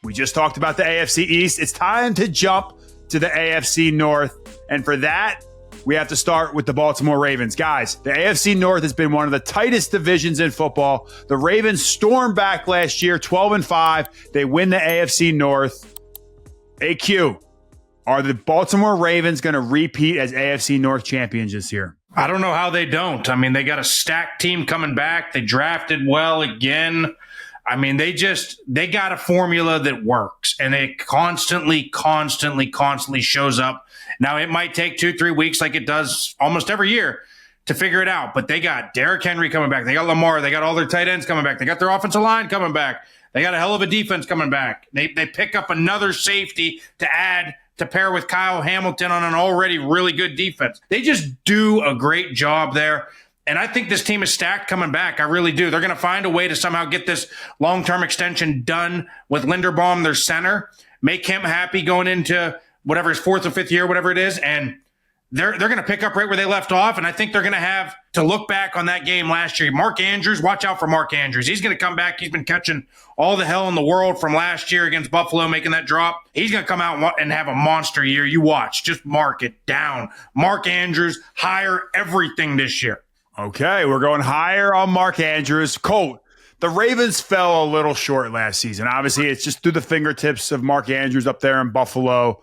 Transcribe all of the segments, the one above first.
We just talked about the AFC East. It's time to jump to the AFC North. And for that, we have to start with the Baltimore Ravens. Guys, the AFC North has been one of the tightest divisions in football. The Ravens stormed back last year, 12-5. They win the AFC North. AQ, are the Baltimore Ravens going to repeat as AFC North champions this year? I don't know how they don't. I mean, they got a stacked team coming back. They drafted well again. I mean, they got a formula that works, and it constantly shows up. Now, it might take 2-3 weeks like it does almost every year to figure it out, but they got Derrick Henry coming back. They got Lamar. They got all their tight ends coming back. They got their offensive line coming back. They got a hell of a defense coming back. They pick up another safety to add to pair with Kyle Hamilton on an already really good defense. They just do a great job there. And I think this team is stacked coming back. I really do. They're going to find a way to somehow get this long-term extension done with Linderbaum, their center, make him happy going into whatever his fourth or fifth year, whatever it is. And they're going to pick up right where they left off. And I think they're going to have to look back on that game last year. Mark Andrews, watch out for Mark Andrews. He's going to come back. He's been catching all the hell in the world from last year against Buffalo, making that drop. He's going to come out and have a monster year. You watch. Just mark it down. Mark Andrews, higher everything this year. Okay, we're going higher on Mark Andrews. Colt, the Ravens fell a little short last season. Obviously, it's just through the fingertips of Mark Andrews up there in Buffalo.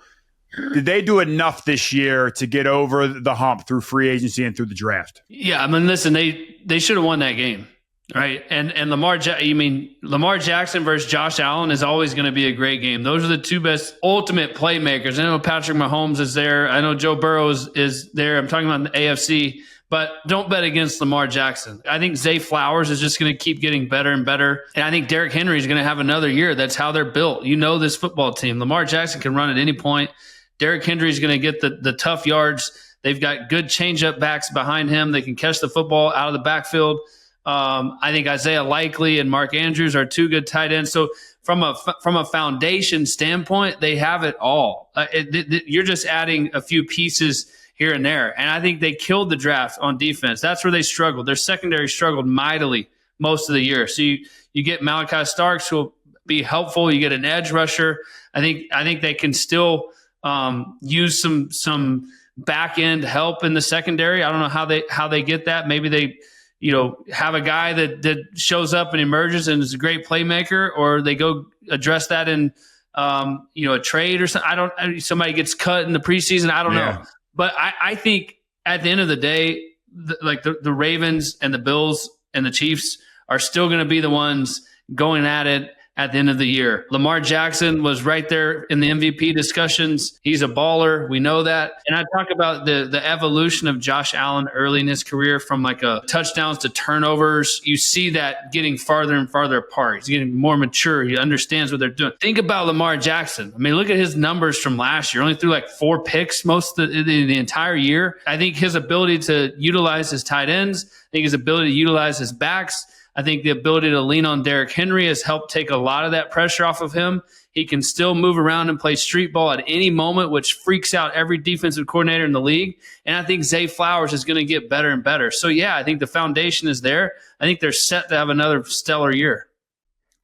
Did they do enough this year to get over the hump through free agency and through the draft? Yeah, I mean, listen, they should have won that game, right? And Lamar Jackson versus Josh Allen is always going to be a great game. Those are the two best ultimate playmakers. I know Patrick Mahomes is there. I know Joe Burrow is there. I'm talking about the AFC. But don't bet against Lamar Jackson. I think Zay Flowers is just going to keep getting better and better. And I think Derrick Henry is going to have another year. That's how they're built. You know this football team. Lamar Jackson can run at any point. Derrick Henry is going to get the tough yards. They've got good change-up backs behind him. They can catch the football out of the backfield. I think Isaiah Likely and Mark Andrews are two good tight ends. So from a foundation standpoint, they have it all. You're just adding a few pieces here and there. And I think they killed the draft on defense. That's where they struggled. Their secondary struggled mightily most of the year. So you get Malachi Starks, who will be helpful. You get an edge rusher. I think they can still use some back end help in the secondary. I don't know how they get that. Maybe they have a guy that shows up and emerges and is a great playmaker, or they go address that in a trade or something. Somebody gets cut in the preseason. I don't know. But I think at the end of the day, the Ravens and the Bills and the Chiefs are still going to be the ones going at it at the end of the year. Lamar Jackson was right there in the MVP discussions. He's a baller. We know that. And I talk about the evolution of Josh Allen early in his career from like a touchdowns to turnovers. You see that getting farther and farther apart. He's getting more mature. He understands what they're doing. Think about Lamar Jackson. I mean, look at his numbers from last year. Only threw like 4 picks most of the entire year. I think his ability to utilize his tight ends, I think his ability to utilize his backs, I think the ability to lean on Derrick Henry has helped take a lot of that pressure off of him. He can still move around and play street ball at any moment, which freaks out every defensive coordinator in the league. And I think Zay Flowers is going to get better and better. So, yeah, I think the foundation is there. I think they're set to have another stellar year.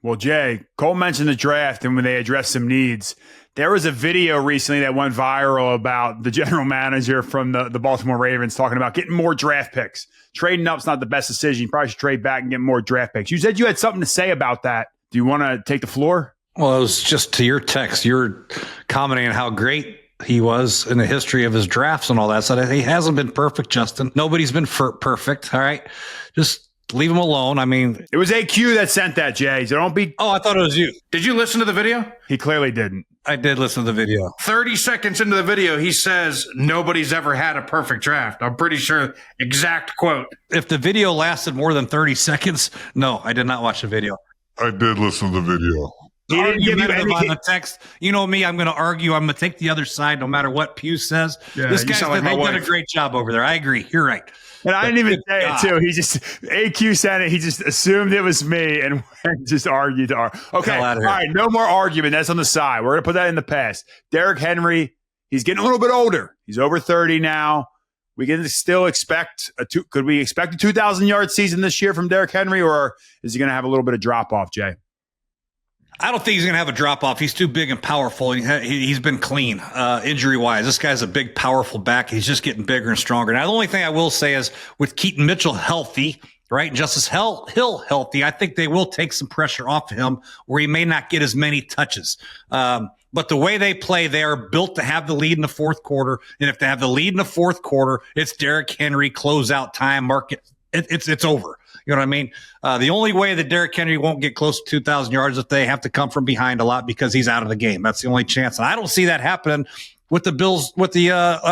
Well, Jay, Cole mentioned the draft and when they addressed some needs. There was a video recently that went viral about the general manager from the Baltimore Ravens talking about getting more draft picks. Trading up's not the best decision. You probably should trade back and get more draft picks. You said you had something to say about that. Do you want to take the floor? Well, it was just to your text. You're commenting on how great he was in the history of his drafts and all that. So he hasn't been perfect, Justin. Nobody's been perfect. All right. Just leave him alone. I mean, it was AQ that sent that, Jay. So don't be. Oh, I thought it was you. Did you listen to the video? He clearly didn't. I did listen to the video. 30 seconds into the video, he says, nobody's ever had a perfect draft. I'm pretty sure exact quote. If the video lasted more than 30 seconds, no, I did not watch the video. I did listen to the video. He didn't give you any on the text. You know me, I'm going to argue. I'm going to take the other side no matter what Pugh says. Yeah, this guy's they've done a great job over there. I agree. You're right. And I didn't even say it, too. He just, AQ said it. He just assumed it was me and just argued. Okay, all right, no more argument. That's on the side. We're going to put that in the past. Derrick Henry, he's getting a little bit older. He's over 30 now. We can still expect could we expect a 2,000-yard season this year from Derrick Henry, or is he going to have a little bit of drop-off, Jay? I don't think he's going to have a drop off. He's too big and powerful. He's been clean injury wise. This guy's a big, powerful back. He's just getting bigger and stronger. Now, the only thing I will say is with Keaton Mitchell healthy, right, and Justice Hill healthy, I think they will take some pressure off of him where he may not get as many touches. But the way they play, they are built to have the lead in the fourth quarter. And if they have the lead in the fourth quarter, it's Derrick Henry, closeout time, market. It's over. You know what I mean? The only way that Derrick Henry won't get close to 2,000 yards is if they have to come from behind a lot because he's out of the game. That's the only chance. And I don't see that happening with the Bills, with the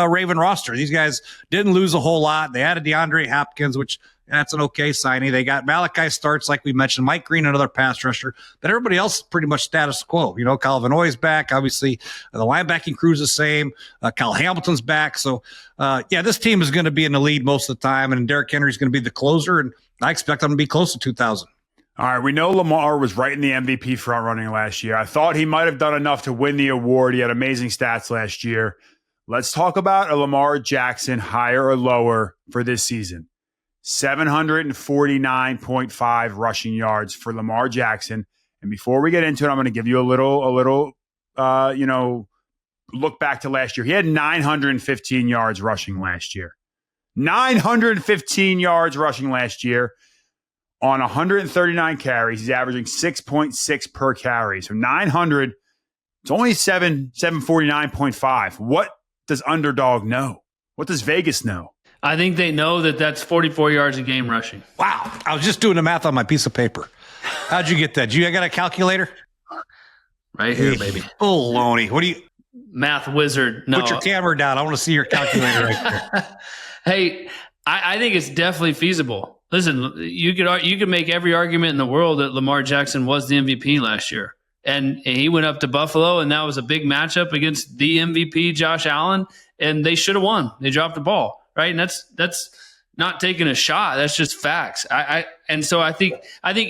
Raven roster. These guys didn't lose a whole lot. They added DeAndre Hopkins, which that's an okay signing. They got Malachi Starts, like we mentioned, Mike Green, another pass rusher. But everybody else is pretty much status quo. You know, Calvin Oy's back. Obviously, the linebacking crew's the same. Kyle Hamilton's back. So, this team is going to be in the lead most of the time, and Derrick Henry's going to be the closer, and I expect them to be close to 2,000. All right, we know Lamar was right in the MVP front running last year. I thought he might have done enough to win the award. He had amazing stats last year. Let's talk about a Lamar Jackson, higher or lower for this season. 749.5 rushing yards for Lamar Jackson. And before we get into it, I'm going to give you a little look back to last year. He had 915 yards rushing last year. 915 yards rushing last year on 139 carries. He's averaging 6.6 per carry. So 900, it's only 749.5. What does Underdog know? What does Vegas know? I think they know that that's 44 yards a game rushing. Wow. I was just doing the math on my piece of paper. How'd you get that? I got a calculator? Right here, baby. Baloney. What do you? Math wizard. No. Put your camera down. I want to see your calculator right there. Hey, I think it's definitely feasible. Listen, you could make every argument in the world that Lamar Jackson was the MVP last year. And he went up to Buffalo, and that was a big matchup against the MVP, Josh Allen, and they should have won. They dropped the ball. Right. And that's not taking a shot. That's just facts. And so I think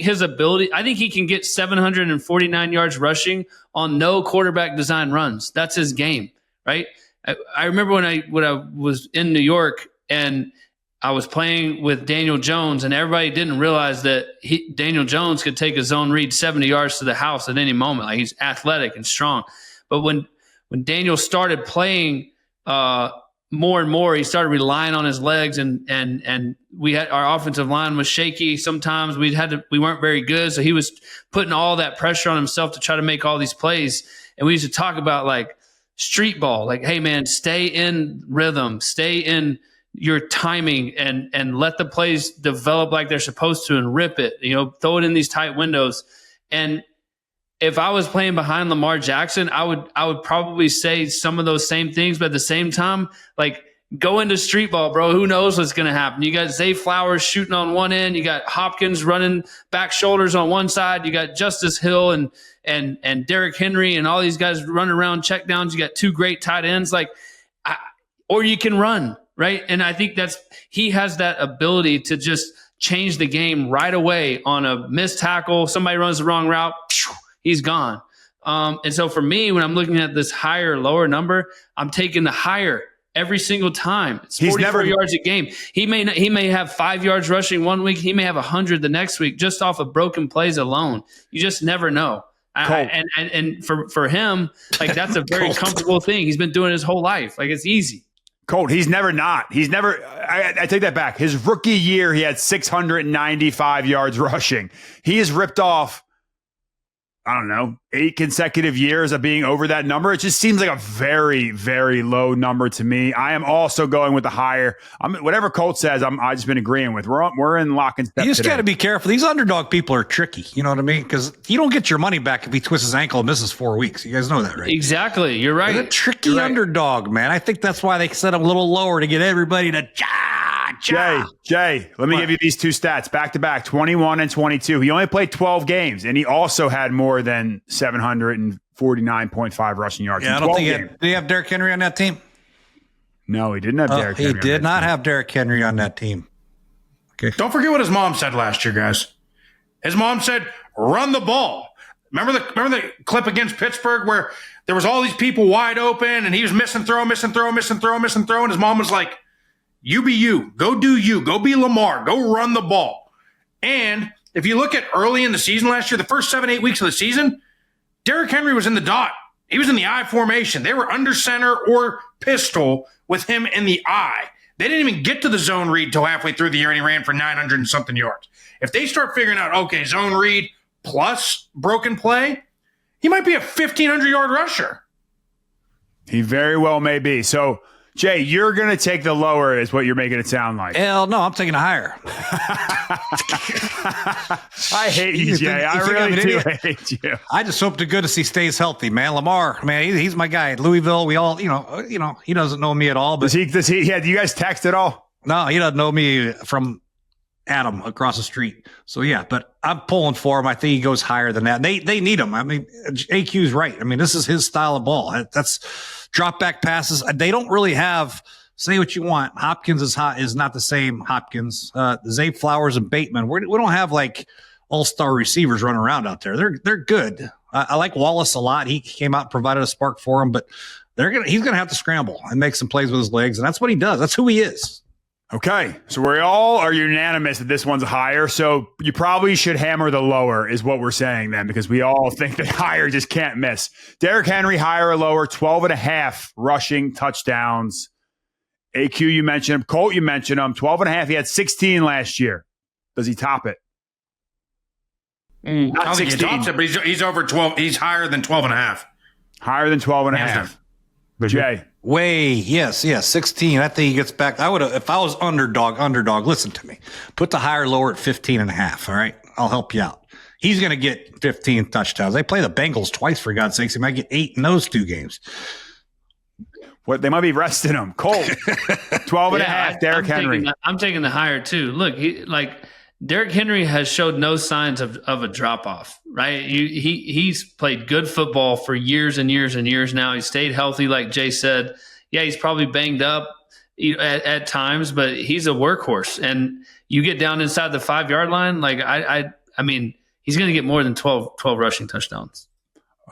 his ability, I think he can get 749 yards rushing on no quarterback design runs. That's his game. Right. I remember when I was in New York and I was playing with Daniel Jones, and everybody didn't realize that Daniel Jones could take a zone read 70 yards to the house at any moment. Like, he's athletic and strong. But when Daniel started playing, more and more, he started relying on his legs, and we had, our offensive line was shaky. Sometimes we weren't very good, so he was putting all that pressure on himself to try to make all these plays. And we used to talk about like street ball, like, hey man, stay in rhythm, stay in your timing, and let the plays develop like they're supposed to, and rip it. Throw it in these tight windows. And if I was playing behind Lamar Jackson, I would probably say some of those same things, but at the same time, like, go into street ball, bro. Who knows what's going to happen? You got Zay Flowers shooting on one end. You got Hopkins running back shoulders on one side. You got Justice Hill and Derrick Henry and all these guys running around check downs. You got two great tight ends, or you can run, right? And I think he has that ability to just change the game right away on a missed tackle. Somebody runs the wrong route. He's gone. And so for me, when I'm looking at this higher, lower number, I'm taking the higher every single time. It's 44 yards a game. He may have 5 yards rushing one week. He may have 100 the next week just off of broken plays alone. You just never know. And for him, like, that's a very comfortable thing. He's been doing it his whole life. Like, it's easy. Colt, he's never not. I take that back. His rookie year, he had 695 yards rushing. He has ripped off, I don't know, 8 consecutive years of being over that number. It just seems like a very, very low number to me. I am also going with the higher. Whatever Colt says, I've just been agreeing with. We're in lock and step. You just got to be careful. These underdog people are tricky. You know what I mean? Because you don't get your money back if he twists his ankle and misses 4 weeks. You guys know that, right? Exactly. You're right. They're a tricky underdog, man. I think that's why they set him a little lower to get everybody to Jay, let me give you these two stats back to back, 21 and 22. He only played 12 games, and he also had more than 749.5 rushing yards. Yeah, I don't think did he have Derrick Henry on that team? No, he didn't have Derrick Henry. He did not have Derrick Henry on that team. Okay. Don't forget what his mom said last year, guys. His mom said, run the ball. Remember the clip against Pittsburgh where there was all these people wide open and he was missing throw. And his mom was like, you be you. Go do you. Go be Lamar. Go run the ball. And if you look at early in the season last year, the first 7-8 weeks of the season, Derrick Henry was in the dot. He was in the I formation. They were under center or pistol with him in the I. They didn't even get to the zone read till halfway through the year, and he ran for 900 and something yards. If they start figuring out, okay, zone read plus broken play, he might be a 1,500-yard rusher. He very well may be. So, Jay, you're going to take the lower is what you're making it sound like. Hell no, I'm taking a higher. I hate you, Jay. I really do hate you. I just hope to goodness he stays healthy, man. Lamar, man, he's my guy. Louisville, we all, he doesn't know me at all. But does he? Yeah, do you guys text at all? No, he doesn't know me from Adam across the street. So yeah, but I'm pulling for him. I think he goes higher than that. They need him. I mean, AQ's right. I mean, this is his style of ball. That's drop back passes. They don't really have. Say what you want. Hopkins is not the same Hopkins. Zay Flowers and Bateman. We don't have like all-star receivers running around out there. They're good. I like Wallace a lot. He came out and provided a spark for him, but he's gonna have to scramble and make some plays with his legs, and that's what he does. That's who he is. Okay, so we all are unanimous that this one's higher. So you probably should hammer the lower, is what we're saying then, because we all think that higher just can't miss. Derrick Henry, higher or lower, 12.5 rushing touchdowns. AQ, you mentioned him. Colt, you mentioned him. 12.5. He had 16 last year. Does he top it? I don't think he tops it, but he's over 12. He's higher than 12.5. Higher than 12.5. Jay. Yes, 16. I think he gets back. I would have, if I was underdog, listen to me. Put the higher lower at 15.5. All right. I'll help you out. He's going to get 15 touchdowns. They play the Bengals twice, for God's sakes. He might get 8 in those 2 games. What, they might be resting him. Colt, 12.5. Derrick Henry. I'm taking the higher too. Look, Derrick Henry has showed no signs of a drop off, right? He's played good football for years and years and years now. He stayed healthy, like Jay said. Yeah, he's probably banged up at times, but he's a workhorse. And you get down inside the 5-yard line, like I mean, he's going to get more than 12 rushing touchdowns.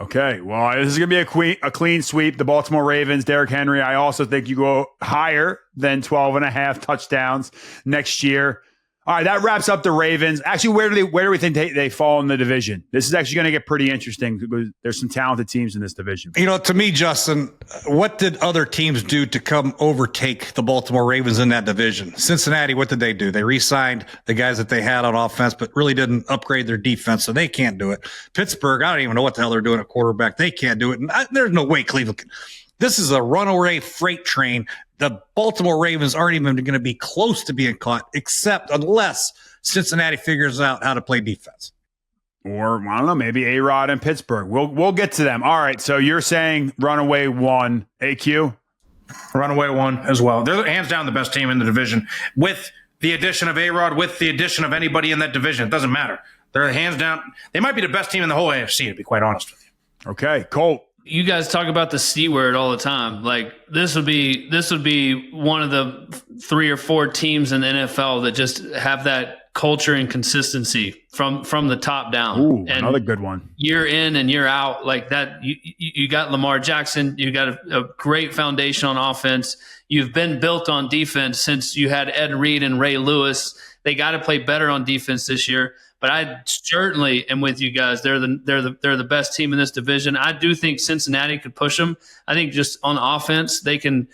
Okay, well, this is going to be a clean sweep. The Baltimore Ravens, Derrick Henry. I also think you go higher than 12.5 touchdowns next year. All right, that wraps up the Ravens. Actually, where do we think they fall in the division? This is actually going to get pretty interesting because there's some talented teams in this division. To me, Justin, what did other teams do to come overtake the Baltimore Ravens in that division? Cincinnati, what did they do? They re-signed the guys that they had on offense, but really didn't upgrade their defense, so they can't do it. Pittsburgh, I don't even know what the hell they're doing at quarterback. They can't do it. And there's no way Cleveland can. This is a runaway freight train. The Baltimore Ravens aren't even going to be close to being caught, except unless Cincinnati figures out how to play defense. Or, I don't know, maybe A-Rod and Pittsburgh. We'll get to them. All right, so you're saying runaway 1. AQ? Runaway 1 as well. They're hands down the best team in the division. With the addition of A-Rod, with the addition of anybody in that division, it doesn't matter. They're hands down. They might be the best team in the whole AFC, to be quite honest with you. Okay, Colt. You guys talk about the C word all the time. Like this would be one of the 3 or 4 teams in the NFL that just have that culture and consistency from the top down. Ooh, and another good one. Year in and year out, like that. You got Lamar Jackson. You got a great foundation on offense. You've been built on defense since you had Ed Reed and Ray Lewis. They got to play better on defense this year. But I certainly am with you guys. They're the best team in this division. I do think Cincinnati could push them. I think just on offense, they can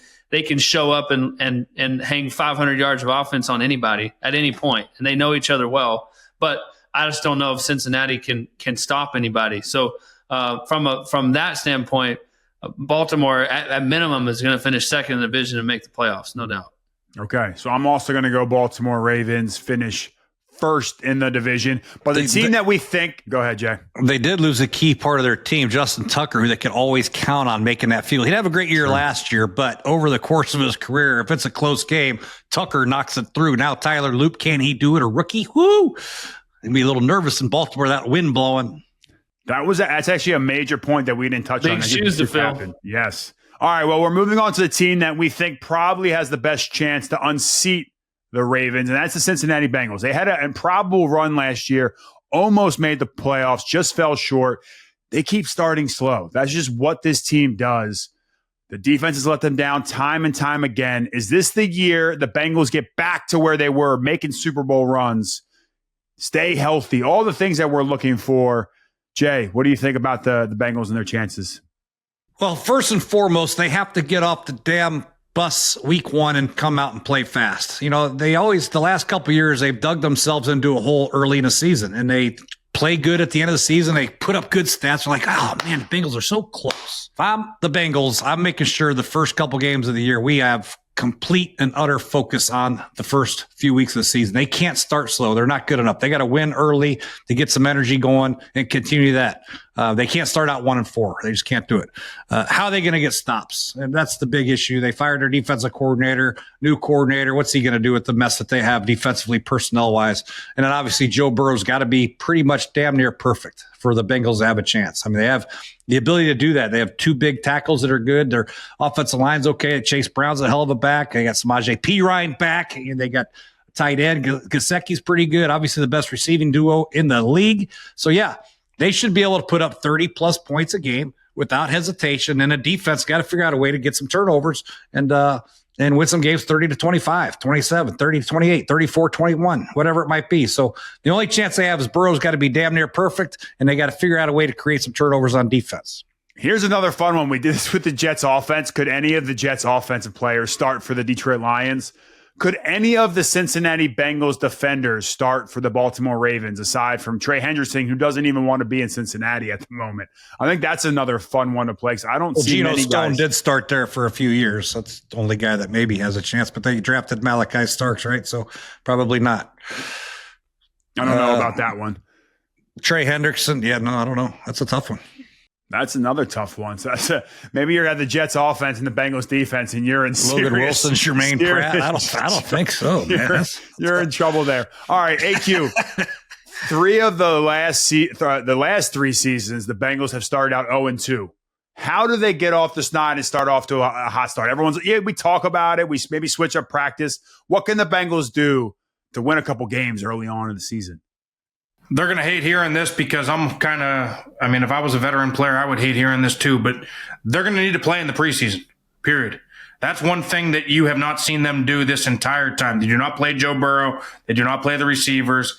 show up and hang 500 yards of offense on anybody at any point, and they know each other well. But I just don't know if Cincinnati can stop anybody. So from that standpoint, Baltimore at minimum is going to finish second in the division and make the playoffs, no doubt. Okay, so I'm also going to go Baltimore Ravens finish first in the division. But the team that we think – go ahead, Jay. They did lose a key part of their team, Justin Tucker, who they can always count on making that field. He'd have a great year last year, but over the course of his career, if it's a close game, Tucker knocks it through. Now Tyler Loop, can he do it? A rookie? Woo! He'd be a little nervous in Baltimore, that wind blowing. That's actually a major point that we didn't touch on. Big shoes to fill. Yes. All right, well, we're moving on to the team that we think probably has the best chance to unseat the Ravens, and that's the Cincinnati Bengals. They had an improbable run last year, almost made the playoffs, just fell short. They keep starting slow. That's just what this team does. The defense has let them down time and time again. Is this the year the Bengals get back to where they were, making Super Bowl runs, stay healthy, all the things that we're looking for? Jay, what do you think about the Bengals and their chances? Well, first and foremost, they have to get off the damn bus week one and come out and play fast. You know, the last couple of years, they've dug themselves into a hole early in the season, and they play good at the end of the season. They put up good stats. They're like, oh, man, the Bengals are so close. If I'm the Bengals, I'm making sure the first couple games of the year we have complete and utter focus on the first few weeks of the season. They can't start slow. They're not good enough. They got to win early to get some energy going and continue that. They can't start out 1-4. They just can't do it. How are they going to get stops? And that's the big issue. They fired their defensive coordinator, new coordinator. What's he going to do with the mess that they have defensively, personnel-wise? And then obviously Joe Burrow's got to be pretty much damn near perfect for the Bengals to have a chance. I mean, they have the ability to do that. They have two big tackles that are good. Their offensive line's okay. Chase Brown's a hell of a back. They got Samaje Perine back, and they got tight end. Gesicki's pretty good. Obviously the best receiving duo in the league. So, yeah, they should be able to put up 30-plus points a game without hesitation, and a defense got to figure out a way to get some turnovers and win some games 30-25, 27, 30-28, 34-21, whatever it might be. So the only chance they have is Burrow's got to be damn near perfect, and they got to figure out a way to create some turnovers on defense. Here's another fun one. We did this with the Jets offense. Could any of the Jets offensive players start for the Detroit Lions? Could any of the Cincinnati Bengals defenders start for the Baltimore Ravens, aside from Trey Hendrickson, who doesn't even want to be in Cincinnati at the moment? I think that's another fun one to play because I don't see Geno many Stone guys. did start there for a few years. That's the only guy that maybe has a chance, but they drafted Malachi Starks, right? So probably not. I don't know about that one. Trey Hendrickson, yeah, no, I don't know. That's a tough one. That's another tough one. So maybe you're at the Jets offense and the Bengals defense, and you're in Logan Wilson, Jermaine Pratt. I don't think so, man. You're in trouble there. All right, AQ. Three of the last 3 seasons, the Bengals have started out 0-2. How do they get off the snide and start off to a hot start? Everyone's we talk about it. We maybe switch up practice. What can the Bengals do to win a couple games early on in the season? They're going to hate hearing this because if I was a veteran player, I would hate hearing this too, but they're going to need to play in the preseason, period. That's one thing that you have not seen them do this entire time. They do not play Joe Burrow. They do not play the receivers.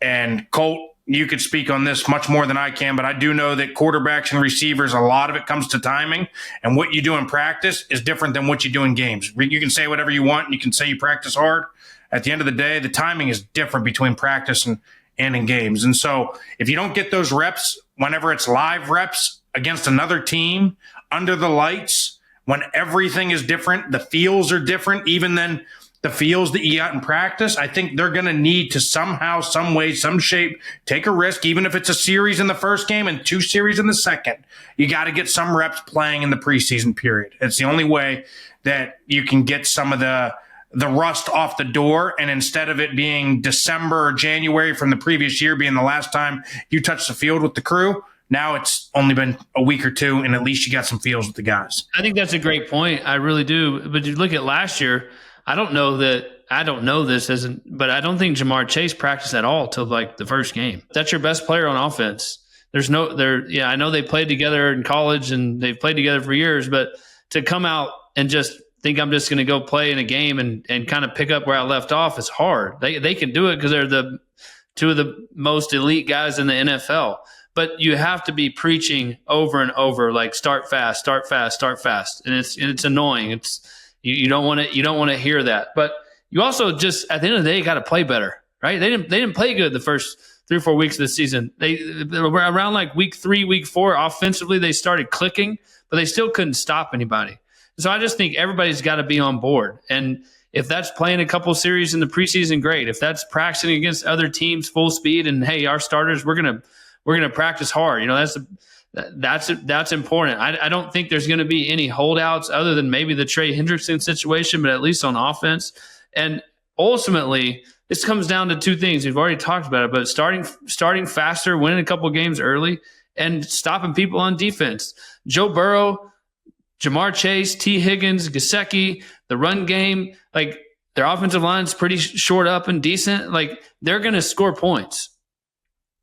And Colt, you could speak on this much more than I can, but I do know that quarterbacks and receivers, a lot of it comes to timing, and what you do in practice is different than what you do in games. You can say whatever you want, and you can say you practice hard. At the end of the day, the timing is different between practice and in games. And so if you don't get those reps, whenever it's live reps against another team under the lights, when everything is different, the feels are different, even than the feels that you got in practice, I think they're going to need to somehow, some way, some shape, take a risk, even if it's a series in the first game and 2 series in the second. You got to get some reps playing in the preseason period. It's the only way that you can get some of the rust off the door, and instead of it being December or January from the previous year being the last time you touched the field with the crew, now it's only been a week or 2, and at least you got some feels with the guys. I think that's a great point. I really do. But you look at last year, I don't know this but I don't think Jamar Chase practiced at all till like the first game. That's your best player on offense. I know they played together in college and they've played together for years, but to come out and just think I'm just going to go play in a game and kind of pick up where I left off is hard. They can do it because they're the 2 of the most elite guys in the NFL. But you have to be preaching over and over, like start fast, start fast, start fast, and it's annoying. You don't want to hear that. But you also just at the end of the day got to play better, right? They didn't play good the first 3 or 4 weeks of the season. They were around like week 3, week 4 offensively. They started clicking, but they still couldn't stop anybody. So I just think everybody's got to be on board. And if that's playing a couple series in the preseason, great. If that's practicing against other teams full speed and, hey, our starters, we're gonna practice hard. That's important. I don't think there's going to be any holdouts other than maybe the Trey Hendrickson situation, but at least on offense. And ultimately, this comes down to 2 things. We've already talked about it, but starting faster, winning a couple games early, and stopping people on defense. Joe Burrow, Jamar Chase, T. Higgins, Gesicki, the run game, like their offensive line's pretty short up and decent. Like they're going to score points.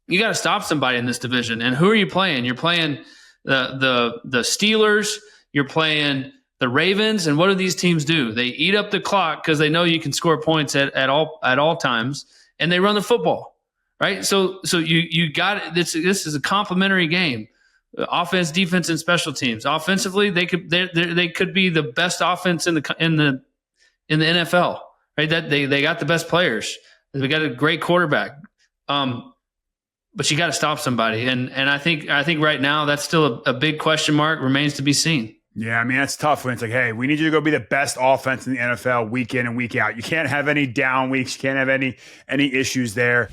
You got to stop somebody in this division. And who are you playing? You're playing the Steelers. You're playing the Ravens. And what do these teams do? They eat up the clock because they know you can score points at all times, and they run the football. right? So you got it. This is a complementary game. Offense, defense, and special teams. Offensively, they could be the best offense in the NFL, right? That they got the best players. They got a great quarterback. But you got to stop somebody, and I think right now that's still a big question mark. Remains to be seen. Yeah, I mean, that's tough when it's like, hey, we need you to go be the best offense in the NFL week in and week out. You can't have any down weeks. You can't have any issues there.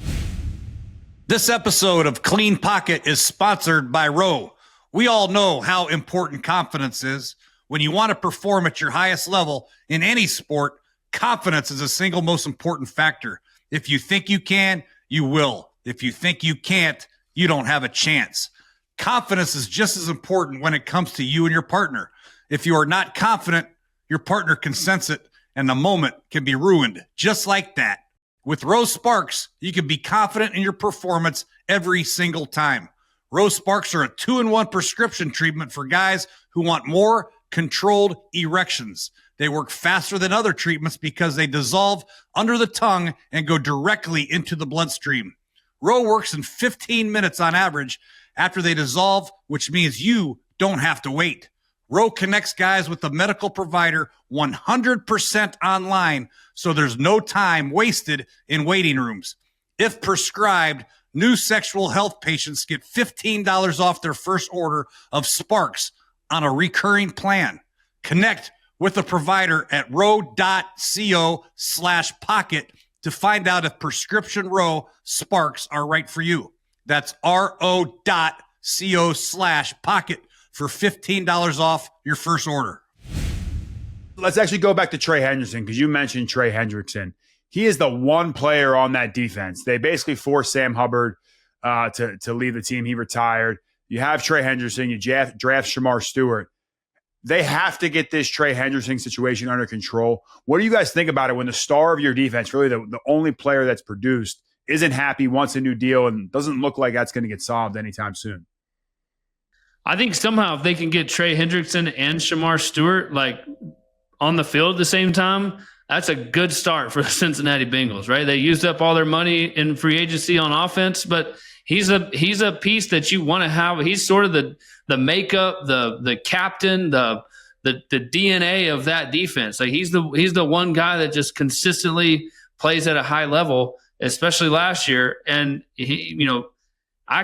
This episode of Clean Pocket is sponsored by Roe. We all know how important confidence is. When you want to perform at your highest level in any sport, confidence is the single most important factor. If you think you can, you will. If you think you can't, you don't have a chance. Confidence is just as important when it comes to you and your partner. If you are not confident, your partner can sense it, and the moment can be ruined just like that. With Rose Sparks, you can be confident in your performance every single time. Rose Sparks are a 2-in-1 prescription treatment for guys who want more controlled erections. They work faster than other treatments because they dissolve under the tongue and go directly into the bloodstream. Roe works in 15 minutes on average after they dissolve, which means you don't have to wait. Roe connects guys with the medical provider 100% online, so there's no time wasted in waiting rooms. If prescribed, new sexual health patients get $15 off their first order of Sparks on a recurring plan. Connect with a provider at ro.co/pocket to find out if prescription Roe Sparks are right for you. That's ro.co/pocket for $15 off your first order. Let's actually go back to Trey Hendrickson, because you mentioned Trey Hendrickson. He is the one player on that defense. They basically forced Sam Hubbard to leave the team. He retired. You have Trey Hendrickson. You draft Shamar Stewart. They have to get this Trey Hendrickson situation under control. What do you guys think about it when the star of your defense, really the only player that's produced, isn't happy, wants a new deal, and doesn't look like that's going to get solved anytime soon? I think somehow if they can get Trey Hendrickson and Shamar Stewart on the field at the same time, that's a good start for the Cincinnati Bengals, right? They used up all their money in free agency on offense, but he's a piece that you want to have. He's sort of the makeup, the captain, the DNA of that defense. Like he's the one guy that just consistently plays at a high level, especially last year. And I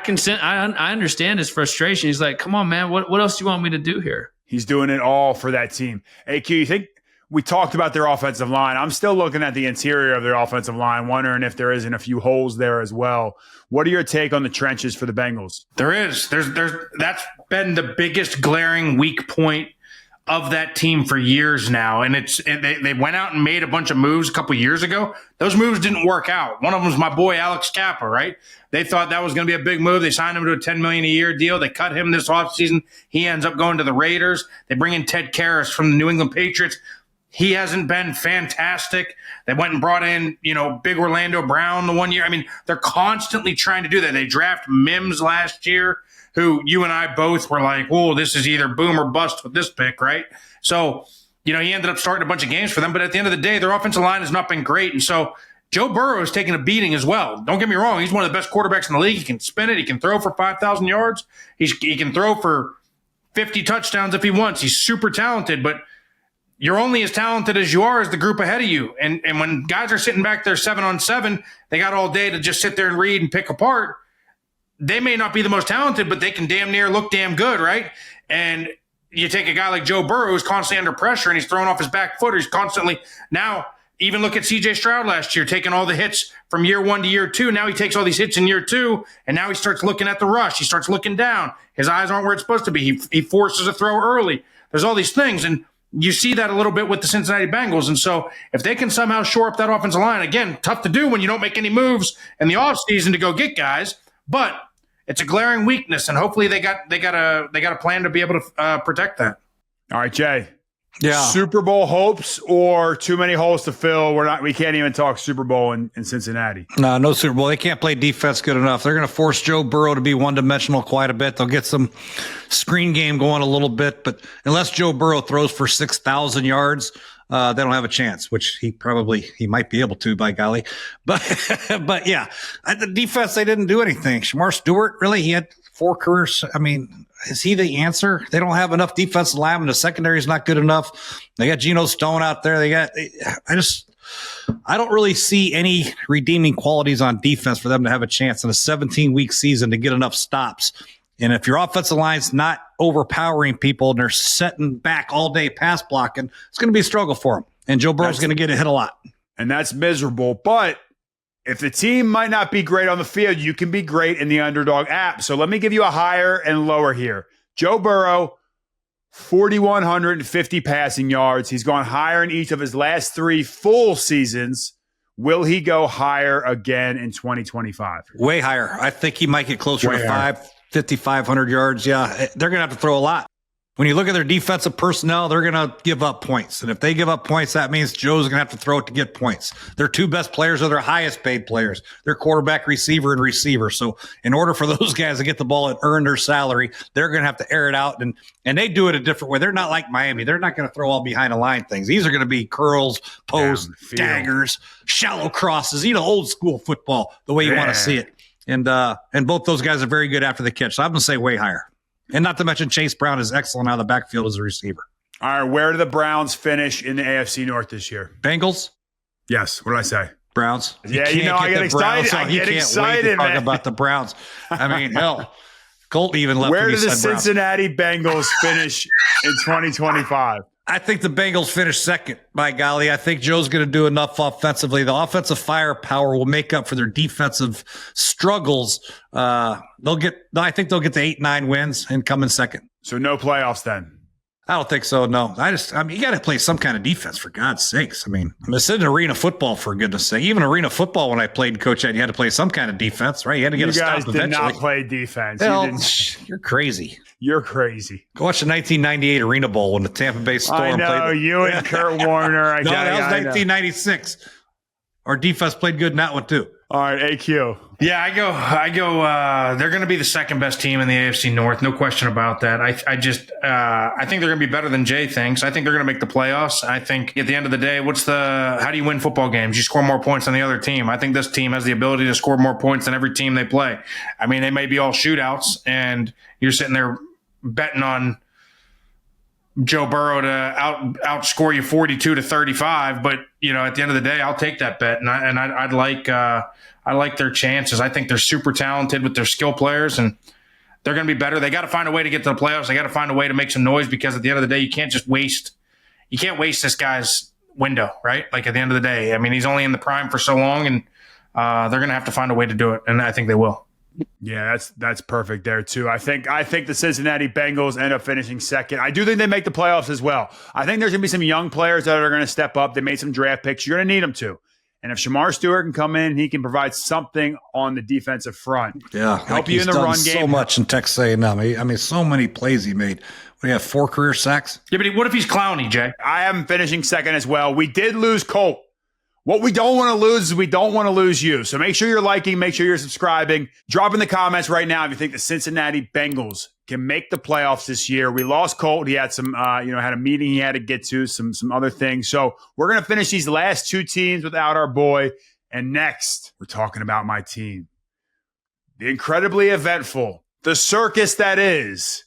understand his frustration. He's like, come on, man, what else do you want me to do here? He's doing it all for that team. AQ, you think we talked about their offensive line? I'm still looking at the interior of their offensive line, wondering if there isn't a few holes there as well. What are your take on the trenches for the Bengals? There is. That's been the biggest glaring weak point of that team for years now. And they went out and made a bunch of moves a couple years ago. Those moves didn't work out. One of them was my boy Alex Kappa, right? They thought that was going to be a big move. They signed him to a $10 million a year deal. They cut him this offseason. He ends up going to the Raiders. They bring in Ted Karras from the New England Patriots. He hasn't been fantastic. They went and brought in, big Orlando Brown the one year. I mean, they're constantly trying to do that. They draft Mims last year, who you and I both were like, whoa, this is either boom or bust with this pick, right? So, he ended up starting a bunch of games for them. But at the end of the day, their offensive line has not been great. And so Joe Burrow is taking a beating as well. Don't get me wrong. He's one of the best quarterbacks in the league. He can spin it. He can throw for 5,000 yards. He can throw for 50 touchdowns if he wants. He's super talented, but you're only as talented as you are as the group ahead of you. And when guys are sitting back there 7-on-7, they got all day to just sit there and read and pick apart. They may not be the most talented, but they can damn near look damn good, right? And you take a guy like Joe Burrow who's constantly under pressure and he's throwing off his back foot. He's constantly now. Even look at C.J. Stroud last year, taking all the hits from year 1 to year 2. Now he takes all these hits in year 2, and now he starts looking at the rush. He starts looking down. His eyes aren't where it's supposed to be. He forces a throw early. There's all these things, and you see that a little bit with the Cincinnati Bengals. And so if they can somehow shore up that offensive line, again, tough to do when you don't make any moves in the offseason to go get guys, but it's a glaring weakness, and hopefully they got a plan to be able to protect that. All right, Jay. Yeah. Super Bowl hopes or too many holes to fill? We can't even talk Super Bowl in Cincinnati. No Super Bowl. They can't play defense good enough. They're going to force Joe Burrow to be one-dimensional quite a bit. They'll get some screen game going a little bit, but unless Joe Burrow throws for 6,000 yards, they don't have a chance, which he might be able to, by golly. But yeah, the defense, they didn't do anything. Shamar Stewart, really, he had 4 careers. I mean, is he the answer? They don't have enough defensive linemen. The secondary is not good enough. They got Geno Stone out there. I don't really see any redeeming qualities on defense for them to have a chance in a 17-week season to get enough stops. And if your offensive line's not overpowering people and they're setting back all day pass blocking, it's going to be a struggle for them. And Joe Burrow's going to get hit a lot. And that's miserable. But if the team might not be great on the field, you can be great in the Underdog app. So let me give you a higher and lower here. Joe Burrow, 4,150 passing yards. He's gone higher in each of his last 3 full seasons. Will he go higher again in 2025? Way higher. I think he might get closer to 5,500 yards. Yeah, they're going to have to throw a lot. When you look at their defensive personnel, they're going to give up points. And if they give up points, that means Joe's going to have to throw it to get points. Their 2 best players are their highest paid players. Their quarterback, receiver, and receiver. So in order for those guys to get the ball and earn their salary, they're going to have to air it out. And they do it a different way. They're not like Miami. They're not going to throw all behind the line things. These are going to be curls, posts, daggers, shallow crosses, old school football, the way you want to see it. And both those guys are very good after the catch. So I'm going to say way higher. And not to mention Chase Brown is excellent out of the backfield as a receiver. All right, where do the Browns finish in the AFC North this year? Bengals? Yes. What did I say? Browns. Yeah, I get excited. I get excited, man. Talk about the Browns. I mean, hell, Colt even left. Where do the Cincinnati Bengals finish in 2025? I think the Bengals finish second, by golly. I think Joe's going to do enough offensively. The offensive firepower will make up for their defensive struggles. I think they'll get to 8-9 wins and come in second. So no playoffs then? I don't think so, no. You got to play some kind of defense, for God's sakes. This isn't arena football, for goodness sake. Even arena football, when I played Coach Ed, you had to play some kind of defense, right? You had to get a stop eventually. You guys did not play defense. Well, you're crazy. You're crazy. Go watch the 1998 Arena Bowl when the Tampa Bay Storm played. I know, you and Kurt Warner. That was 1996. Our defense played good in that one, too. All right, AQ. Yeah, I go. They're going to be the second best team in the AFC North, no question about that. I think they're going to be better than Jay thinks. I think they're going to make the playoffs. I think at the end of the day, how do you win football games? You score more points than the other team. I think this team has the ability to score more points than every team they play. They may be all shootouts, and you're sitting there betting on Joe Burrow to outscore you 42-35, but at the end of the day, I'll take that bet, and I like their chances. I think they're super talented with their skill players, and they're going to be better. They got to find a way to get to the playoffs. They got to find a way to make some noise, because at the end of the day, you can't waste this guy's window, right? Like at the end of the day, he's only in the prime for so long, and they're going to have to find a way to do it, and I think they will. Yeah, that's perfect there too. I think the Cincinnati Bengals end up finishing second. I do think they make the playoffs as well. I think there's going to be some young players that are going to step up. They made some draft picks. You're going to need them to. And if Shamar Stewart can come in, he can provide something on the defensive front. Yeah, help you in the run game. So much in Texas A&M. So many plays he made. What do you have, 4 career sacks? Yeah, but what if he's clowny, Jay? I have him finishing second as well. We did lose Colt. What we don't want to lose is we don't want to lose you. So make sure you're liking, make sure you're subscribing. Drop in the comments right now if you think the Cincinnati Bengals can make the playoffs this year. We lost Colt. He had some, had a meeting he had to get to, some other things. So we're going to finish these last 2 teams without our boy. And next, we're talking about my team. The incredibly eventful, the circus that is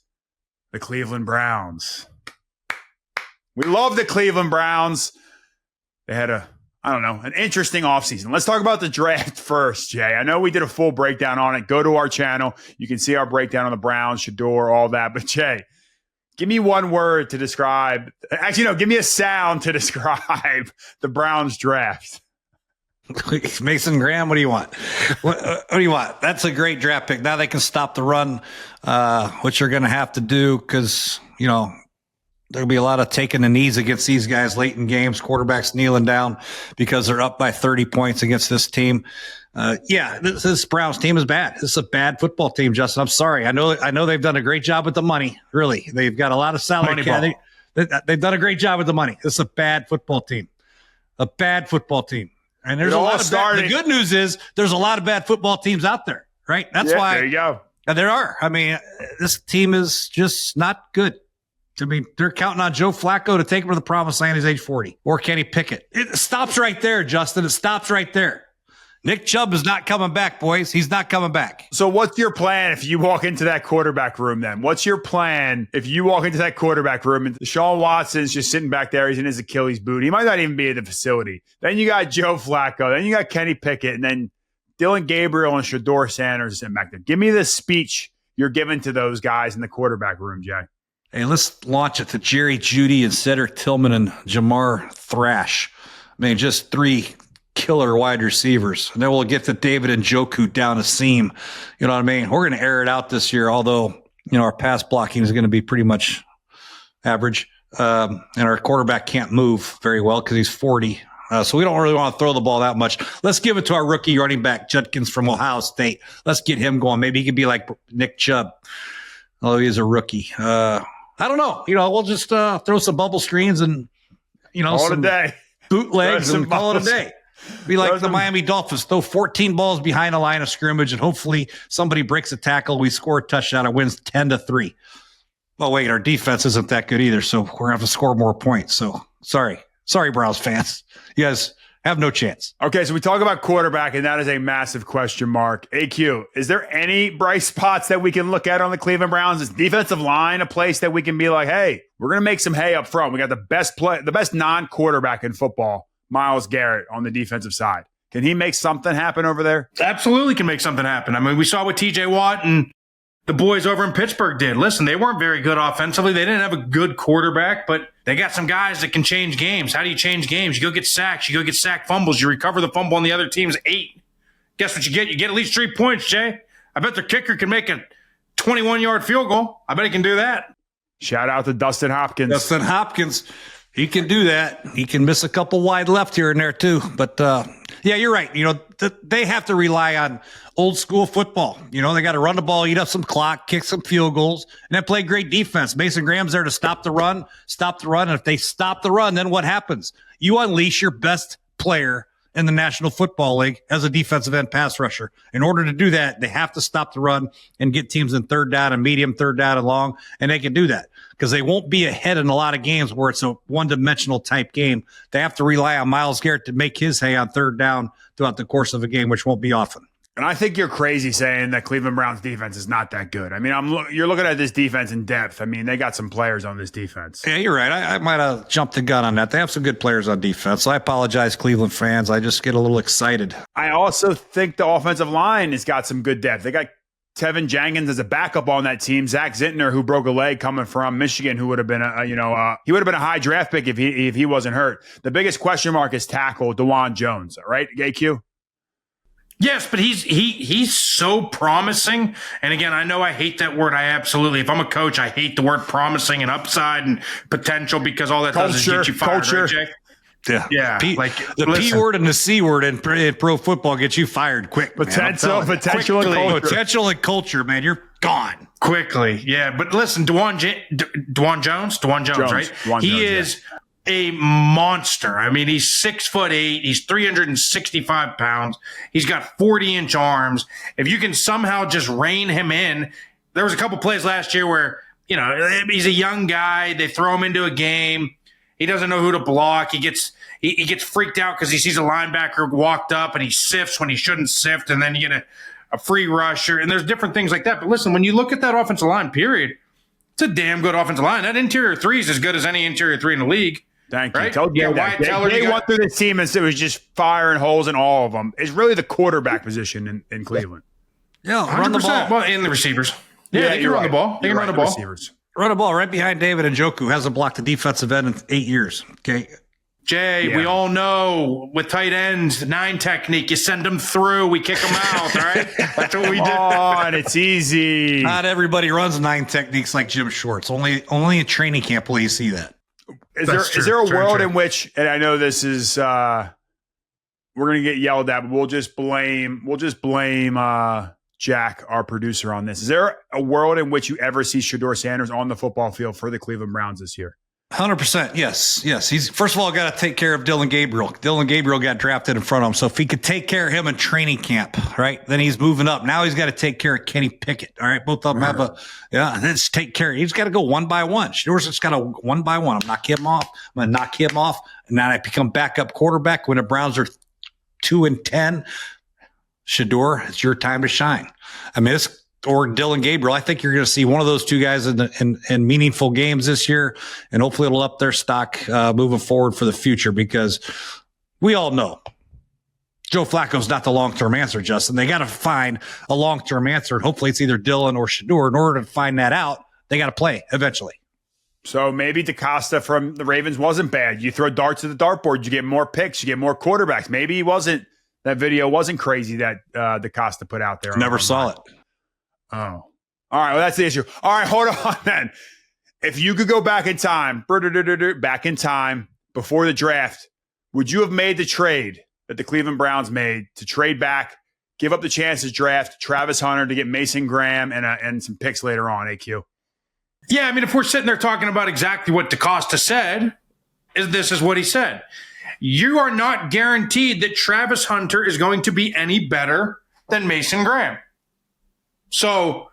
the Cleveland Browns. We love the Cleveland Browns. They had an interesting offseason. Let's talk about the draft first, Jay. I know we did a full breakdown on it. Go to our channel. You can see our breakdown on the Browns, Shador, all that. But, Jay, give me one word to describe. Actually, no, give me a sound to describe the Browns draft. Mason Graham, what do you want? What do you want? That's a great draft pick. Now they can stop the run, which you're going to have to do because, there'll be a lot of taking the knees against these guys late in games, quarterbacks kneeling down because they're up by 30 points against this team. This Browns team is bad. This is a bad football team, Justin. I'm sorry. I know they've done a great job with the money. Really, they've got a lot of salary. They've done a great job with the money. This is a bad football team. A bad football team. And there's a lot of the good news is there's a lot of bad football teams out there, right? That's why. There you go. There are. This team is just not good. I mean, they're counting on Joe Flacco to take him to the promised land. He's age 40. Or Kenny Pickett. It stops right there, Justin. It stops right there. Nick Chubb is not coming back, boys. He's not coming back. So what's your plan if you walk into that quarterback room then? What's your plan if you walk into that quarterback room and Deshaun Watson's just sitting back there? He's in his Achilles boot. He might not even be at the facility. Then you got Joe Flacco. Then you got Kenny Pickett. And then Dylan Gabriel and Shedeur Sanders sitting back there. Give me the speech you're giving to those guys in the quarterback room, Jay. Hey, let's launch it to Jerry Jeudy and Cedric Tillman and Jamar Thrash. I mean, just 3 killer wide receivers. And then we'll get to David Njoku down a seam. You know what I mean? We're going to air it out this year, although, our pass blocking is going to be pretty much average. And our quarterback can't move very well because he's 40. So we don't really want to throw the ball that much. Let's give it to our rookie running back, Judkins from Ohio State. Let's get him going. Maybe he could be like Nick Chubb, although he is a rookie. I don't know. We'll just throw some bubble screens and, all some day bootlegs and call it a day. Be like the Miami Dolphins, throw 14 balls behind the line of scrimmage, and hopefully somebody breaks a tackle. We score a touchdown and wins 10-3. Well, wait, our defense isn't that good either, so we're going to have to score more points. So sorry, Browns fans. You guys have no chance. Okay, so we talk about quarterback, and that is a massive question mark. AQ, is there any bright spots that we can look at on the Cleveland Browns? Is defensive line a place that we can be like, hey, we're going to make some hay up front? We got the best non-quarterback in football, Myles Garrett, on the defensive side. Can he make something happen over there? Absolutely can make something happen. I mean, we saw what TJ Watt and the boys over in Pittsburgh did. Listen, they weren't very good offensively. They didn't have a good quarterback, but they got some guys that can change games. How do you change games? You go get sacks. You go get sack fumbles. You recover the fumble on the other team's 8. Guess what you get? You get at least 3 points, Jay. I bet their kicker can make a 21-yard field goal. I bet he can do that. Shout out to Dustin Hopkins. Dustin Hopkins, he can do that. He can miss a couple wide left here and there too. But yeah, you're right. They have to rely on old school football. They got to run the ball, eat up some clock, kick some field goals, and then play great defense. Mason Graham's there to stop the run. And if they stop the run, then what happens? You unleash your best player in the National Football League as a defensive end pass rusher. In order to do that, they have to stop the run and get teams in third down and medium, third down and long, and they can do that because they won't be ahead in a lot of games where it's a one-dimensional type game. They have to rely on Myles Garrett to make his hay on third down throughout the course of a game, which won't be often. And I think you're crazy saying that Cleveland Browns defense is not that good. I mean, you're looking at this defense in depth. I mean, they got some players on this defense. Yeah, you're right. I might have jumped the gun on that. They have some good players on defense. So I apologize, Cleveland fans. I just get a little excited. I also think the offensive line has got some good depth. They got Tevin Jenkins as a backup on that team. Zach Zintner, who broke a leg coming from Michigan, who would have been he would have been a high draft pick if he wasn't hurt. The biggest question mark is tackle DeJuan Jones, right, AQ? Yes, but he's so promising. And again, I know I hate that word. If I'm a coach, I hate the word promising and upside and potential because all that does is get you fired, right, Jay? Yeah. The listen. P word and the C word in pro football get you fired quick. Potential and culture. Potential and culture, man. You're gone. Quickly. Yeah. But listen, DeJuan Jones, right? He is a monster. I mean, he's 6'8". He's 365 pounds. He's got 40-inch arms. If you can somehow just rein him in, there was a couple plays last year where, he's a young guy. They throw him into a game. He doesn't know who to block. He gets freaked out because he sees a linebacker walked up and he sifts when he shouldn't sift. And then you get a free rusher. And there's different things like that. But listen, when you look at that offensive line, period, it's a damn good offensive line. That interior 3 is as good as any interior 3 in the league. Thank you. Right? Wyatt Teller. They went through this team and it was just firing holes in all of them. It's really the quarterback position in Cleveland. Yeah, run the ball. Well, in the receivers. Yeah, they can run the ball. They can run the ball. Receivers. Run the ball right behind David Njoku. Hasn't blocked a defensive end in 8 years. Okay. Jay, we all know with tight ends, 9 technique, you send them through, we kick them out, all right? That's what we do. And it's easy. Not everybody runs 9 techniques like Jim Schwartz. Only a training camp will you see that. Is there a world in which, and I know this is we're gonna get yelled at, but we'll just blame Jack, our producer, on this. Is there a world in which you ever see Shedeur Sanders on the football field for the Cleveland Browns this year? 100%. Yes. He's first of all got to take care of Dylan Gabriel. Dylan Gabriel got drafted in front of him. So if he could take care of him in training camp, right, then he's moving up. Now he's got to take care of Kenny Pickett. All right. Both of them have let's take care. He's got to go one by one. Shador's just got to one by one. I'm knock him off. I'm going to knock him off. And now I become backup quarterback when the Browns are 2-10. Shador, it's your time to shine. I mean, or Dylan Gabriel. I think you're going to see one of those two guys in meaningful games this year, and hopefully it'll up their stock moving forward for the future, because we all know Joe Flacco's not the long-term answer, Justin. They got to find a long-term answer, and hopefully it's either Dylan or Shador. In order to find that out, they got to play eventually. So maybe DaCosta from the Ravens wasn't bad. You throw darts at the dartboard, you get more picks, you get more quarterbacks. Maybe that video wasn't crazy that DaCosta put out there. Never saw it. Oh, all right. Well, that's the issue. All right, hold on then. If you could go back in time before the draft, would you have made the trade that the Cleveland Browns made to trade back, give up the chance to draft Travis Hunter to get Mason Graham and some picks later on, AQ? Yeah, I mean, if we're sitting there talking about exactly what DaCosta said, this is what he said. You are not guaranteed that Travis Hunter is going to be any better than Mason Graham. So,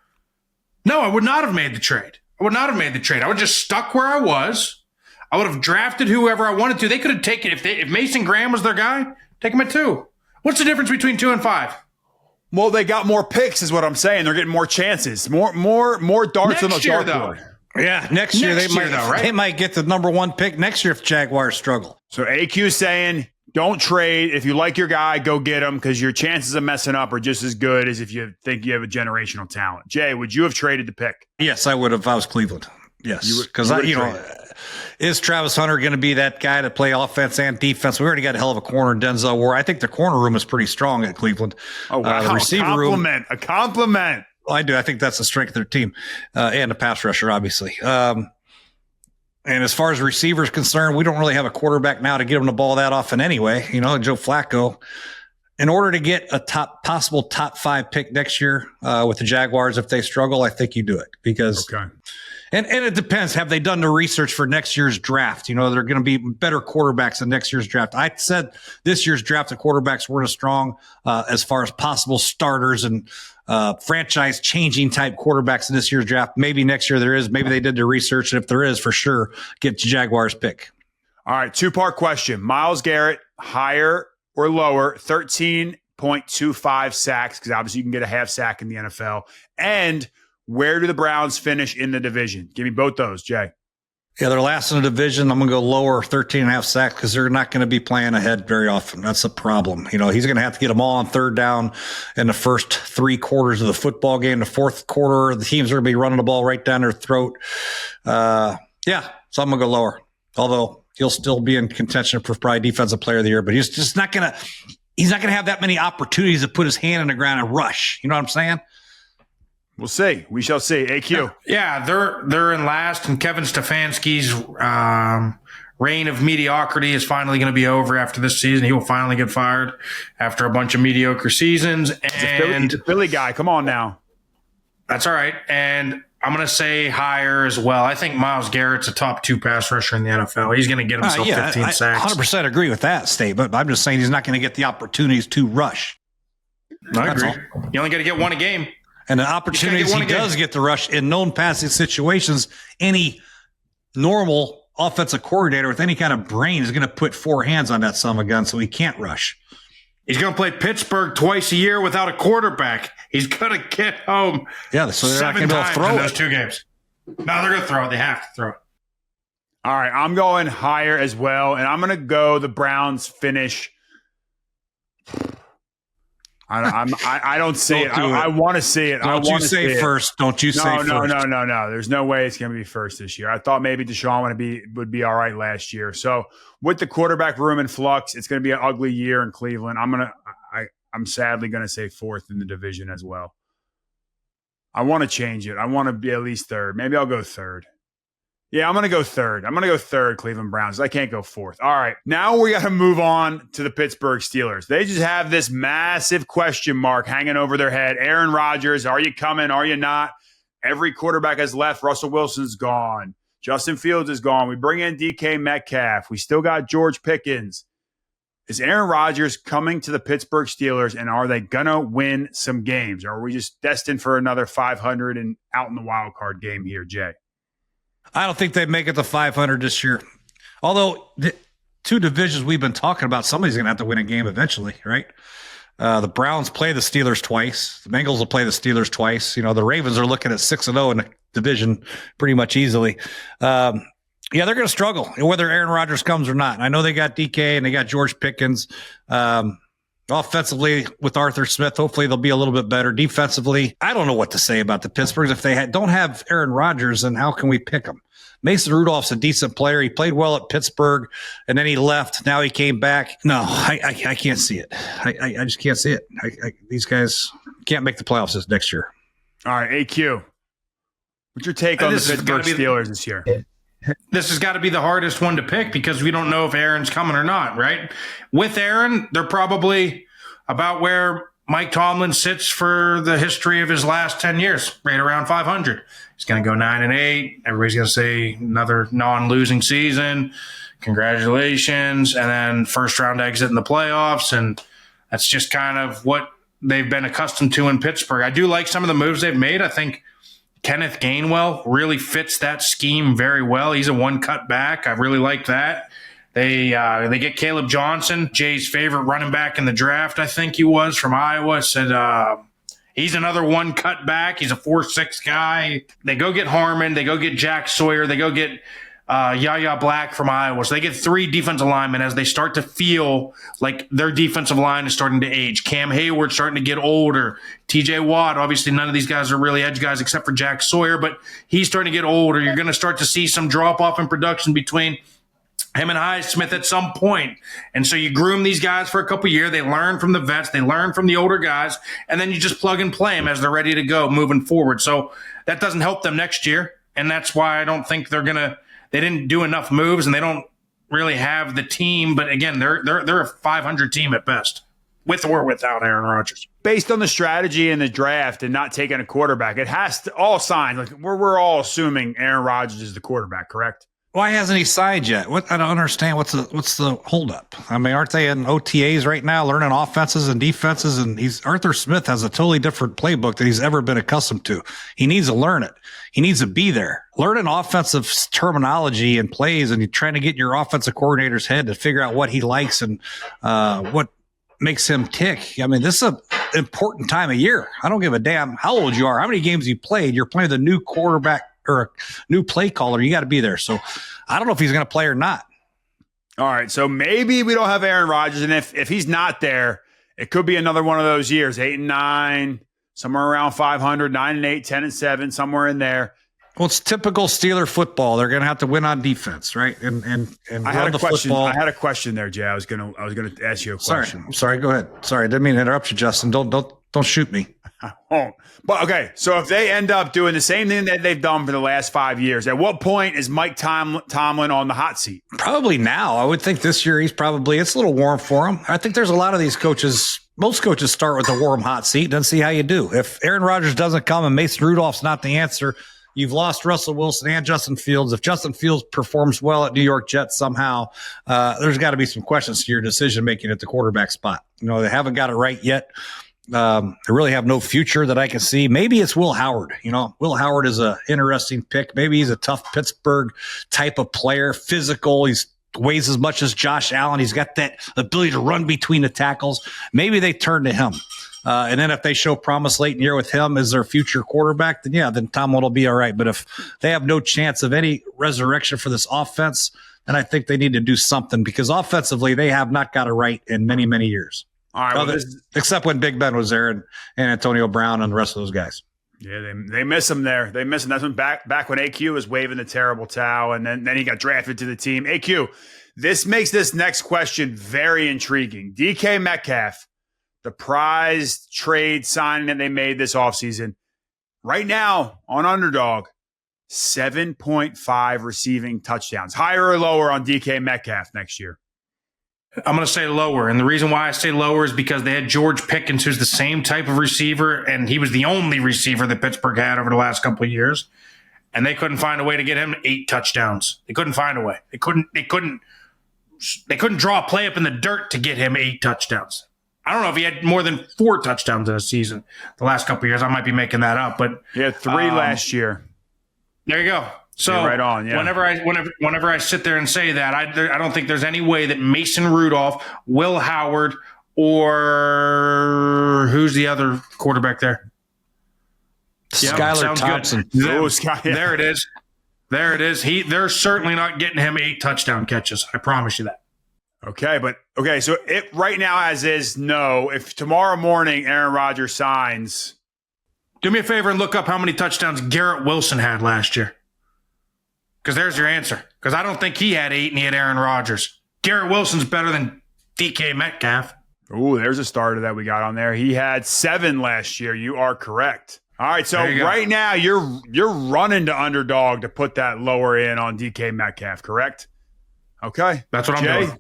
no, I would not have made the trade. I would have just stuck where I was. I would have drafted whoever I wanted to. They could have taken, if Mason Graham was their guy, take him at 2. What's the difference between 2 and 5? Well, they got more picks is what I'm saying. They're getting more chances, more darts on the dartboard. Yeah, next year they might get the number 1 pick next year if Jaguars struggle. So AQ saying, don't trade. If you like your guy, go get him, because your chances of messing up are just as good as if you think you have a generational talent. Jay, would you have traded the pick? Yes, I would have if I was Cleveland. Yes, because is Travis Hunter going to be that guy to play offense and defense? We already got a hell of a corner in Denzel Ward. I think the corner room is pretty strong at Cleveland. Oh, wow. The receiver a compliment. Well, I do. I think that's the strength of their team and the pass rusher, obviously. And as far as receivers concerned, we don't really have a quarterback now to get him the ball that often anyway. Joe Flacco, in order to get a possible top 5 pick next year with the Jaguars, if they struggle, I think you do it because, and it depends. Have they done the research for next year's draft? They're going to be better quarterbacks in next year's draft. I said this year's draft, the quarterbacks weren't as strong as far as possible starters and franchise changing type quarterbacks in this year's draft. Maybe next year there is. Maybe they did the research, and if there is, for sure, get to Jaguars pick. All right, 2-part question. Myles Garrett, higher or lower? 13.25 sacks, because obviously you can get a half sack in the NFL. And where do the Browns finish in the division? Give me both those, Jay. Yeah, they're last in the division. I'm going to go lower, 13.5 sacks, because they're not going to be playing ahead very often. That's a problem. He's going to have to get them all on third down in the first 3 quarters of the football game. The fourth quarter, the teams are going to be running the ball right down their throat. So I'm going to go lower. Although he'll still be in contention for probably Defensive Player of the Year, but he's just not going to. He's not going to have that many opportunities to put his hand in the ground and rush. You know what I'm saying? We'll see. We shall see. AQ. Yeah, they're in last, and Kevin Stefanski's reign of mediocrity is finally going to be over after this season. He will finally get fired after a bunch of mediocre seasons. And he's a Philly guy. Come on now. That's all right. And I'm going to say higher as well. I think Myles Garrett's a top 2 pass rusher in the NFL. He's going to get himself 15 sacks. 100% agree with that statement, but I'm just saying he's not going to get the opportunities to rush. I agree. You only got to get 1 a game. And the opportunities he does get to rush in known passing situations, any normal offensive coordinator with any kind of brain is going to put 4 hands on that son of a gun, so he can't rush. He's going to play Pittsburgh twice a year without a quarterback. He's going to get home. Yeah, so they're not going to be able to throw in those 2 games. No, they're going to throw it. They have to throw it. All right, I'm going higher as well, and I'm going to go the Browns finish. I don't see it. I want to see it. Don't you say first. Don't you say first. No. There's no way it's going to be first this year. I thought maybe Deshaun would be all right last year. So with the quarterback room in flux, it's going to be an ugly year in Cleveland. I'm sadly going to say 4th in the division as well. I want to change it. I want to be at least 3rd. Maybe I'll go 3rd. Yeah, I'm going to go 3rd. I'm going to go 3rd, Cleveland Browns. I can't go 4th. All right, now we got to move on to the Pittsburgh Steelers. They just have this massive question mark hanging over their head. Aaron Rodgers, are you coming? Are you not? Every quarterback has left. Russell Wilson's gone. Justin Fields is gone. We bring in DK Metcalf. We still got George Pickens. Is Aaron Rodgers coming to the Pittsburgh Steelers, and are they going to win some games? Or are we just destined for another 500 and out in the wild card game here, Jay? I don't think they make it to 500 this year. Although the two divisions we've been talking about, somebody's going to have to win a game eventually, right? The Browns play the Steelers twice. The Bengals will play the Steelers twice. The Ravens are looking at 6-0 in the division pretty much easily. Yeah, they're going to struggle, whether Aaron Rodgers comes or not. I know they got DK and they got George Pickens. Offensively, with Arthur Smith, hopefully they'll be a little bit better. Defensively, I don't know what to say about the Pittsburghs. If they don't have Aaron Rodgers, then how can we pick them? Mason Rudolph's a decent player. He played well at Pittsburgh, and then he left. Now he came back. No, I can't see it. I just can't see it. These guys can't make the playoffs this next year. All right, AQ. What's your take on the Pittsburgh Steelers this year? This has got to be the hardest one to pick because we don't know if Aaron's coming or not, right? With Aaron, they're probably about where Mike Tomlin sits for the history of his last 10 years, right around 500. He's going to go 9-8. Everybody's going to say another non-losing season. Congratulations. And then first round exit in the playoffs. And that's just kind of what they've been accustomed to in Pittsburgh. I do like some of the moves they've made. I think Kenneth Gainwell really fits that scheme very well. He's a one cut back. I really like that. They get Caleb Johnson, Jay's favorite running back in the draft, I think he was, from Iowa. Said he's another one cut back. He's a 4.6 guy. They go get Harmon. They go get Jack Sawyer. They go get Yahya Black from Iowa. So they get 3 defensive linemen as they start to feel like their defensive line is starting to age. Cam Hayward's starting to get older. TJ Watt, obviously none of these guys are really edge guys except for Jack Sawyer, but he's starting to get older. You're going to start to see some drop-off in production between him and Highsmith at some point. And so you groom these guys for a couple of years. They learn from the vets. They learn from the older guys. And then you just plug and play them as they're ready to go moving forward. So that doesn't help them next year. And that's why I don't think they didn't do enough moves and they don't really have the team. But again, they're a 500 team at best, with or without Aaron Rodgers. Based on the strategy in the draft and not taking a quarterback, it has to all signs. Like we're all assuming Aaron Rodgers is the quarterback, correct? Why hasn't he signed yet? I don't understand. What's the holdup? I mean, aren't they in OTAs right now, learning offenses and defenses? And Arthur Smith has a totally different playbook that he's ever been accustomed to. He needs to learn it. He needs to be there. Learning offensive terminology and plays, and you're trying to get your offensive coordinator's head to figure out what he likes and what makes him tick. I mean, this is an important time of year. I don't give a damn how old you are, how many games you played. You're playing the new quarterback or a new play caller. You got to be there. So I don't know if he's going to play or not. All right. So maybe we don't have Aaron Rodgers. And if he's not there, it could be another one of those years, 8-9, somewhere around 500, 9-8, 10-7, somewhere in there. Well, it's typical Steeler football. They're going to have to win on defense, right? And I had a question. Football. I had a question there, Jay. I was going to ask you a question. Sorry. Go ahead. Sorry, I didn't mean to interrupt you, Justin. Don't shoot me. I won't. But okay, so if they end up doing the same thing that they've done for the last 5 years, at what point is Mike Tomlin on the hot seat? Probably now. I would think this year it's a little warm for him. I think there's a lot of these coaches. Most coaches start with a warm hot seat and see how you do. If Aaron Rodgers doesn't come and Mason Rudolph's not the answer, you've lost Russell Wilson and Justin Fields. If Justin Fields performs well at New York Jets somehow, there's got to be some questions to your decision-making at the quarterback spot. They haven't got it right yet. They really have no future that I can see. Maybe it's Will Howard. Will Howard is an interesting pick. Maybe he's a tough Pittsburgh type of player, physical. He weighs as much as Josh Allen. He's got that ability to run between the tackles. Maybe they turn to him. And then if they show promise late in the year with him as their future quarterback, then Tomlin will be all right. But if they have no chance of any resurrection for this offense, then I think they need to do something because offensively they have not got it right in many, many years. All right, except when Big Ben was there and Antonio Brown and the rest of those guys. Yeah, they miss him there. They miss him. That's when back when AQ was waving the terrible towel, and then he got drafted to the team. AQ, this makes this next question very intriguing. DK Metcalf, the prized trade signing that they made this offseason, right now on Underdog, 7.5 receiving touchdowns. Higher or lower on DK Metcalf next year? I'm going to say lower. And the reason why I say lower is because they had George Pickens, who's the same type of receiver, and he was the only receiver that Pittsburgh had over the last couple of years. and they couldn't find a way to get him 8 touchdowns. They couldn't find a way. They couldn't draw a play up in the dirt to get him 8 touchdowns. I don't know if he had more than 4 touchdowns in a season the last couple of years. I might be making that up, but he had 3 last year. There you go. So you're right on, yeah. Whenever I sit there and say that, I don't think there's any way that Mason Rudolph, Will Howard, or who's the other quarterback there? Skylar Thompson. There it is. There it is. They're certainly not getting him 8 touchdown catches. I promise you that. Okay, so it right now as is, no. If tomorrow morning Aaron Rodgers signs, do me a favor and look up how many touchdowns Garrett Wilson had last year. Because there's your answer. Because I don't think he had 8 and he had Aaron Rodgers. Garrett Wilson's better than DK Metcalf. Ooh, there's a starter that we got on there. He had 7 last year. You are correct. All right, so right now you're running to Underdog to put that lower in on DK Metcalf, correct? Okay. That's what I'm doing.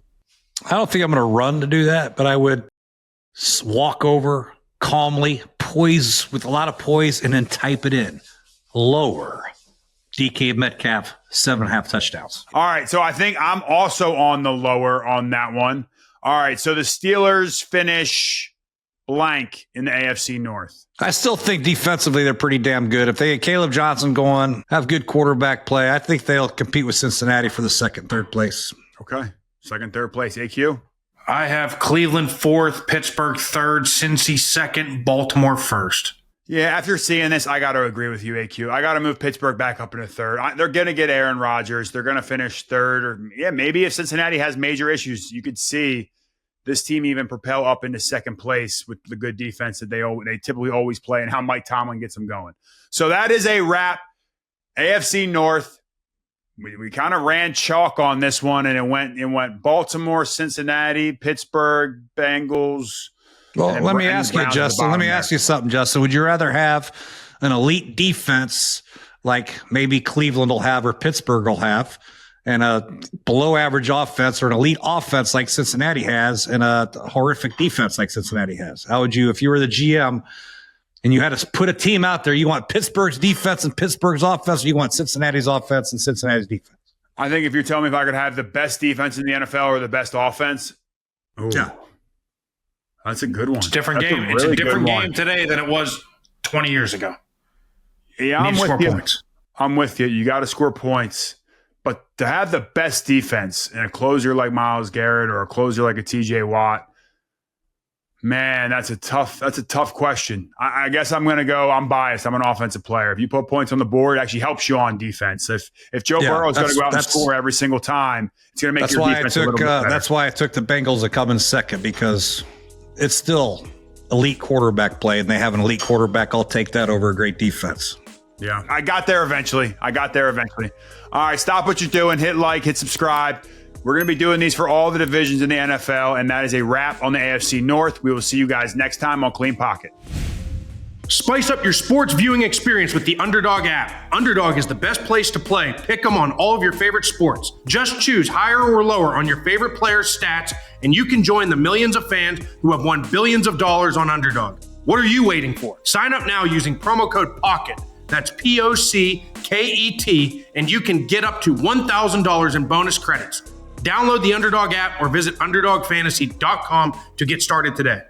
I don't think I'm going to run to do that, but I would walk over calmly, poise with a lot of poise, and then type it in. Lower DK Metcalf, 7.5 touchdowns. All right, so I think I'm also on the lower on that one. All right, so the Steelers finish blank in the AFC North. I still think defensively they're pretty damn good. If they get Caleb Johnson going, have good quarterback play, I think they'll compete with Cincinnati for the 2nd, 3rd place. Okay. 2nd, 3rd place. AQ? I have Cleveland 4th, Pittsburgh 3rd, Cincy 2nd, Baltimore 1st. Yeah, after seeing this, I got to agree with you, AQ. I got to move Pittsburgh back up into 3rd. They're going to get Aaron Rodgers. They're going to finish 3rd. Or maybe if Cincinnati has major issues, you could see this team even propel up into 2nd place with the good defense that they typically always play and how Mike Tomlin gets them going. So that is a wrap. AFC North. We kind of ran chalk on this one, and it went Baltimore, Cincinnati, Pittsburgh, Bengals. Well, let me ask you, Justin. Let me ask you something, Justin. Would you rather have an elite defense like maybe Cleveland will have or Pittsburgh will have, and a below-average offense, or an elite offense like Cincinnati has, and a horrific defense like Cincinnati has? How would you, if you were the GM and you had to put a team out there, you want Pittsburgh's defense and Pittsburgh's offense, or you want Cincinnati's offense and Cincinnati's defense? I think if you're telling me if I could have the best defense in the NFL or the best offense, yeah, that's a good one. It's a different game. It's a different game today than it was 20 years ago. Yeah, I'm with you. I'm with you. You got to score points. But to have the best defense and a closer like Myles Garrett or a closer like a TJ Watt, man, that's a tough question. I guess I'm going to go, I'm biased. I'm an offensive player. If you put points on the board, it actually helps you on defense. If Joe Burrow is going to go out and score every single time, it's going to make your defense a little bit better. That's why I took the Bengals to come in 2nd, because it's still elite quarterback play, and they have an elite quarterback. I'll take that over a great defense. Yeah, I got there eventually. All right, stop what you're doing. Hit like, hit subscribe. We're going to be doing these for all the divisions in the NFL, and that is a wrap on the AFC North. We will see you guys next time on Clean Pocket. Spice up your sports viewing experience with the Underdog app. Underdog is the best place to play. Pick 'em on all of your favorite sports. Just choose higher or lower on your favorite players' stats, and you can join the millions of fans who have won billions of dollars on Underdog. What are you waiting for? Sign up now using promo code POCKET. That's POCKET, and you can get up to $1,000 in bonus credits. Download the Underdog app or visit UnderdogFantasy.com to get started today.